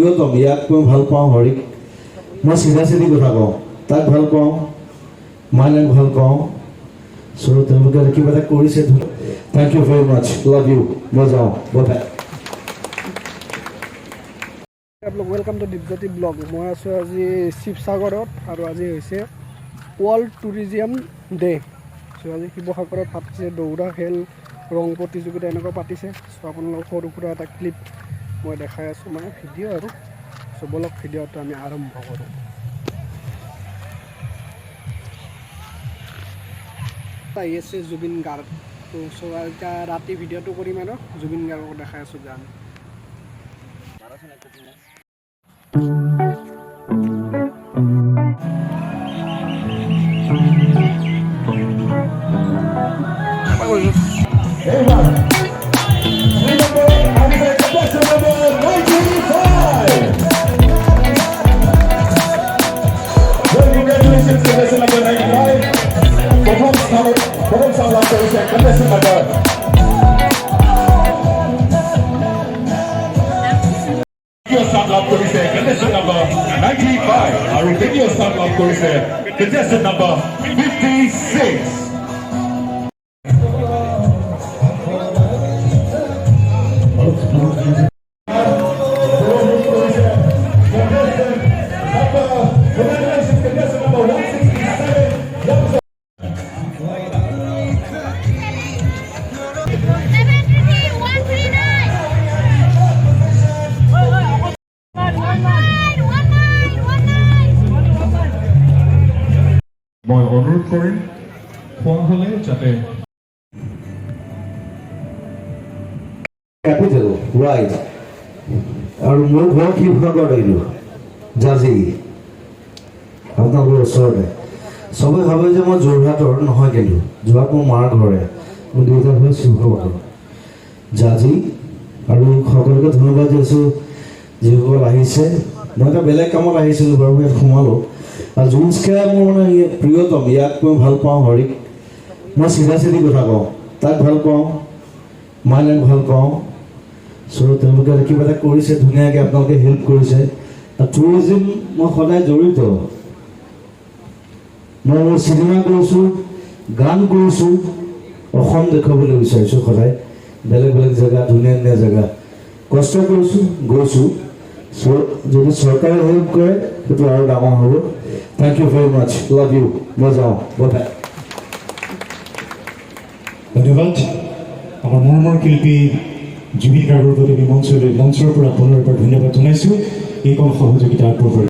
প্ৰিয়তম ইয়াক মই ভাল পাওঁ হৰিক মই চিধা চিধি কথা কওঁ তাক ভাল পাওঁ মাইনাক ভাল পাওঁ চ' তেওঁলোকে কিবা এটা কৰিছে thank you very much love you মই যাওঁ bye welcome to Deepjyoti blog मैं आसो आज शिवसागर और आज वर्ल्ड टूरिज्म डे सो आज शिवसागर पातिसे दौरा खेल रंग प्रतियोगिता एने पातिसे सो अपन सर सुरा एट क्लिप मैं देखा मैं भिडिओ और सो बोलक भिडिओ आम आरम्भ करूँ जुबिन गार्ग तो सो राति भिडिओ करम और जुबिन गार्गक देखा गान Contestant number 95. I will take your son of course. Contestant number 56. মই অনুৰোধ কৰিম খোৱা হলে যাতে ক্যাপিটাল ৰাইট আৰ মোৰ ঘৰ শিৱসাগৰ আহিলো জাজি আপোনালোকৰ ওচৰতে সবে ভাবে যে মই যোৰহাটৰ নহয় কিন্তু যোৰহাট মোৰ মাৰ ঘৰে মোৰ দেউতাৰ ঘৰ শিৱসাগৰ জাজি আৰু সকলোকে ধন্যবাদ দিছোঁ যিসকল আহিছে মই এটা বেলেগ কামত আহিছিলোঁ বাৰু ইয়াত সোমালোঁ আৰ জুন্সকে মোৰ মানে প্ৰিয়তম ইয়াক মই ভাল পাওঁ হৰিক মই চিধা চিধি কথা কওঁ তাক ভাল পাওঁ মাইনাক ভাল পাওঁ চ' তেওঁলোকে কিবা এটা কৰিছে ধুনীয়াকৈ আপোনালোকে হেল্প কৰিছে আৰু টুৰিজিম মই সদায় জড়িত মই মোৰ চিনেমা কৰিছোঁ গান কৰিছোঁ অসম দেখুৱাবলৈ বিচাৰিছোঁ সদায় বেলেগ বেলেগ জেগা ধুনীয়া ধুনীয়া জেগা কষ্ট কৰিছোঁ গৈছোঁ চ' যদি চৰকাৰে হেল্প কৰে সেইটো আৰু ডাঙৰ হ'ব Thank you very much. Love you. Mazao. Bye-bye. ধন্যবাদ আমার মৰমৰ শিল্পী জুবিন গাৰ্গৰ প্ৰতি মঞ্চৰ পৰা পুনৰবাৰ ধন্যবাদ জনাইছোঁ এই কম সহযোগিতা আগবঢ়াই